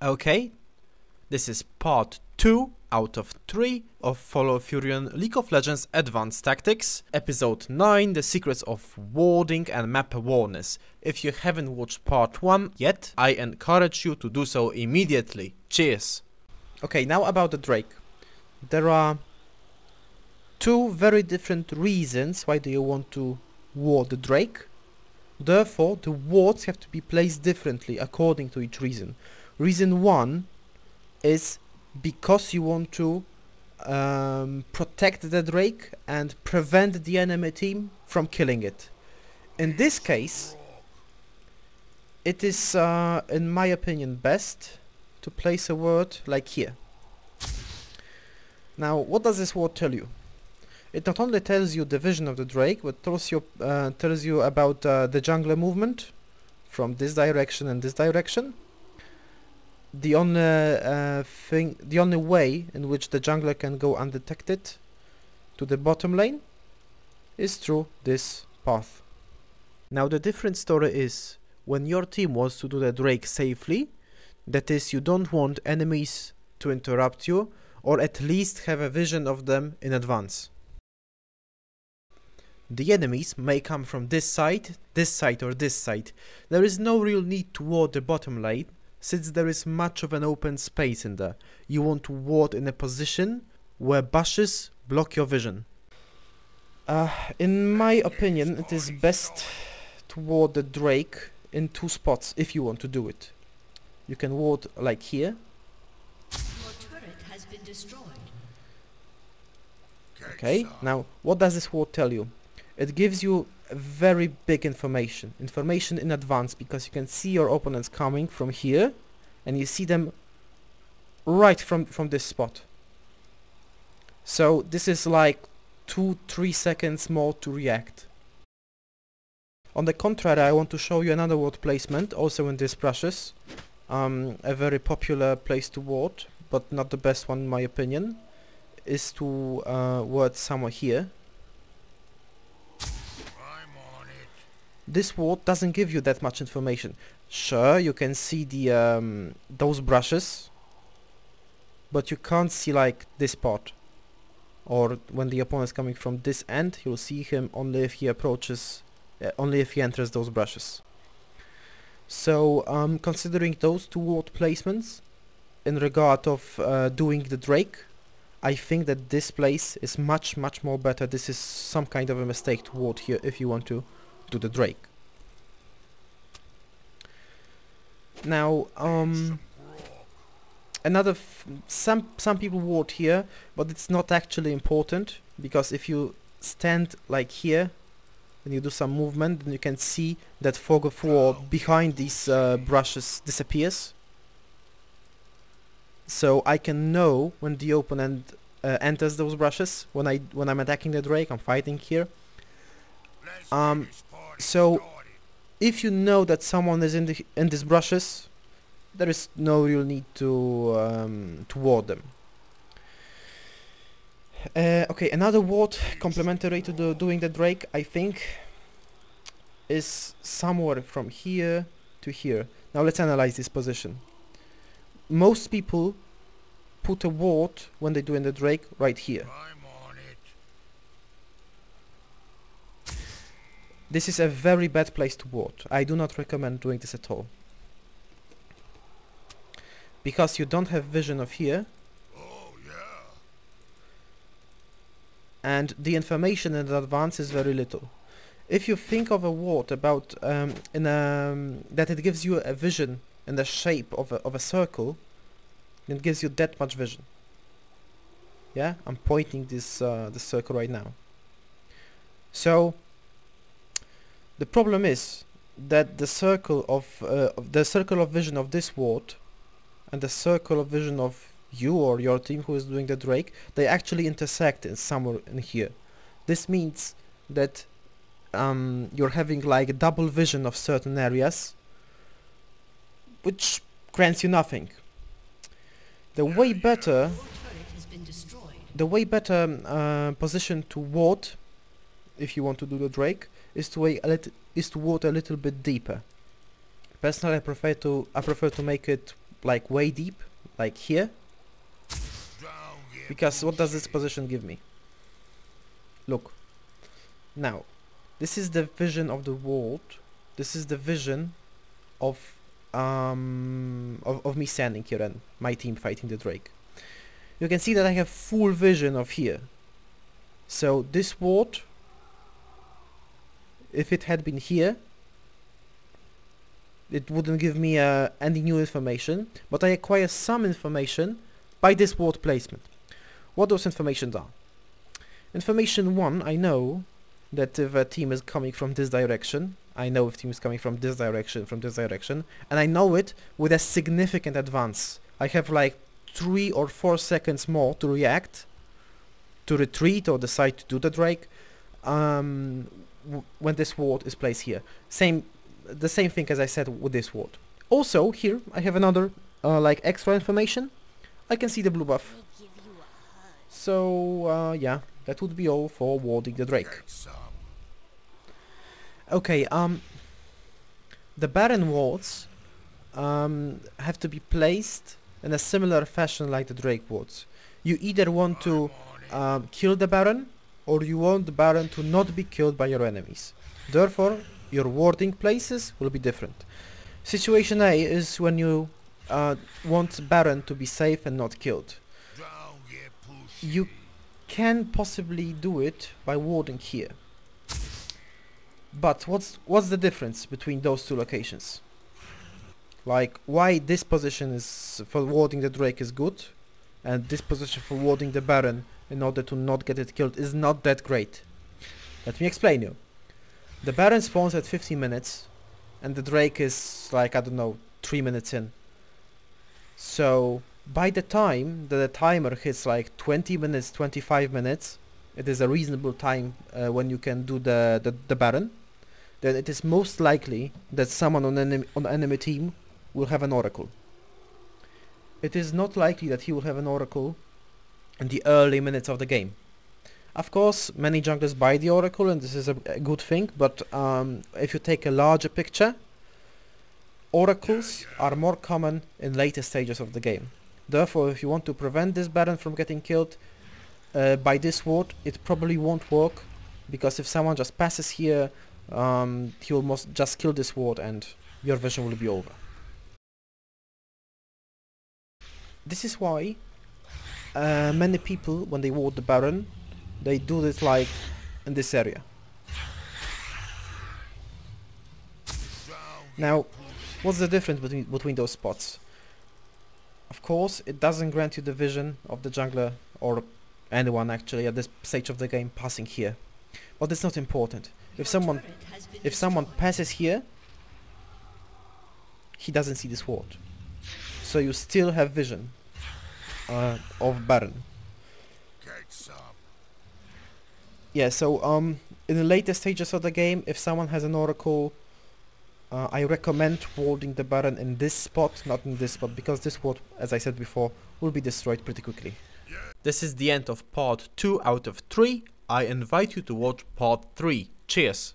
Okay, this is part 2 out of 3 of FollowFurion League of Legends Advanced Tactics, episode 9, The Secrets of Warding and Map Awareness. If you haven't watched part 1 yet, I encourage you to do so immediately. Cheers! Okay, now about the Drake. There are two very different reasons why do you want to ward the Drake. Therefore, the wards have to be placed differently according to each reason. Reason 1 is because you want to protect the Drake and prevent the enemy team from killing it. In this case, it is, in my opinion, best to place a ward like here. Now, what does this ward tell you? It not only tells you the vision of the Drake, but tells you about the jungler movement from this direction and this direction. The only way in which the jungler can go undetected to the bottom lane is through this path. Now the different story is when your team wants to do the Drake safely, that is, you don't want enemies to interrupt you, or at least have a vision of them in advance. The enemies may come from this side, or this side. There is no real need to ward the bottom lane, since there is much of an open space in there. You want to ward in a position where bushes block your vision. In my opinion, it is best to ward the Drake in two spots if you want to do it. You can ward like here. Your turret has been destroyed. Okay, now what does this ward tell you? It gives you very big information in advance, because you can see your opponents coming from here and you see them right from this spot. So this is like 2-3 seconds more to react. On the contrary, I want to show you another ward placement also in these brushes. A very popular place to ward, but not the best one in my opinion, is to ward somewhere here. This ward doesn't give you that much information. Sure, you can see the those brushes, but you can't see like this part. Or when the opponent is coming from this end, you'll see him only if he approaches, only if he enters those brushes. So, considering those two ward placements in regard of doing the Drake, I think that this place is much more better. This is some kind of a mistake to ward here if you want to do the Drake. Now, some people ward here, but it's not actually important, because if you stand like here and you do some movement, then you can see that fog of war behind these brushes disappears. So I can know when the opponent enters those brushes. When I'm attacking the Drake, I'm fighting here. So if you know that someone is in these brushes, there is no real need to ward them. Okay, another ward complementary to doing the Drake, I think, is somewhere from here to here. Now let's analyze this position. Most people put a ward when they're doing the Drake right here. This is a very bad place to ward. I do not recommend doing this at all, because you don't have vision of here, and the information in advance is very little. If you think of a ward about that it gives you a vision in the shape of a circle, it gives you that much vision. Yeah, I'm pointing this circle right now. So the problem is that the circle of vision of this ward and the circle of vision of you or your team who is doing the Drake, they actually intersect in somewhere in here. This means that you're having like a double vision of certain areas, which grants you nothing. The way better position to ward, if you want to do the Drake, is to ward a little bit deeper. Personally, I prefer to make it like way deep, like here. Because what does this position give me? Look. Now, this is the vision of the ward. This is the vision of me standing here and my team fighting the Drake. You can see that I have full vision of here. So this ward, if it had been here, it wouldn't give me any new information, but I acquire some information by this ward placement. What those informations are? Information 1, I know that if a team is coming from this direction, I know if team is coming from this direction, and I know it with a significant advance. I have like 3 or 4 seconds more to react, to retreat or decide to do the Drake when this ward is placed here. The same thing as I said with this ward. Also here I have another like extra information. I can see the blue buff. So yeah, that would be all for warding the Drake. Okay, the Baron wards have to be placed in a similar fashion like the Drake wards. You either want to kill the Baron, or you want the Baron to not be killed by your enemies. Therefore, your warding places will be different. Situation A is when you want Baron to be safe and not killed. You can possibly do it by warding here. But what's the difference between those two locations? Like, why this position is for warding the Drake is good, and this position for warding the Baron in order to not get it killed is not that great. Let me explain you. The Baron spawns at 15 minutes, and the Drake is like, I don't know, 3 minutes in. So by the time that the timer hits like 20 minutes, 25 minutes, it is a reasonable time when you can do the Baron, then it is most likely that someone on the enemy team will have an Oracle. It is not likely that he will have an Oracle in the early minutes of the game. Of course, many junglers buy the Oracle, and this is a good thing, but if you take a larger picture, Oracles are more common in later stages of the game. Therefore, if you want to prevent this Baron from getting killed by this ward, it probably won't work, because if someone just passes here, he will just kill this ward and your vision will be over. This is why many people, when they ward the Baron, they do this like in this area. Now, what's the difference between those spots? Of course, it doesn't grant you the vision of the jungler, or anyone actually at this stage of the game, passing here. But it's not important. If someone passes here, he doesn't see this ward. So you still have vision of Baron. Yeah, so in the later stages of the game, if someone has an Oracle, I recommend warding the Baron in this spot, not in this spot, because this ward, as I said before, will be destroyed pretty quickly. This is the end of part 2 out of 3. I invite you to watch part 3. Cheers!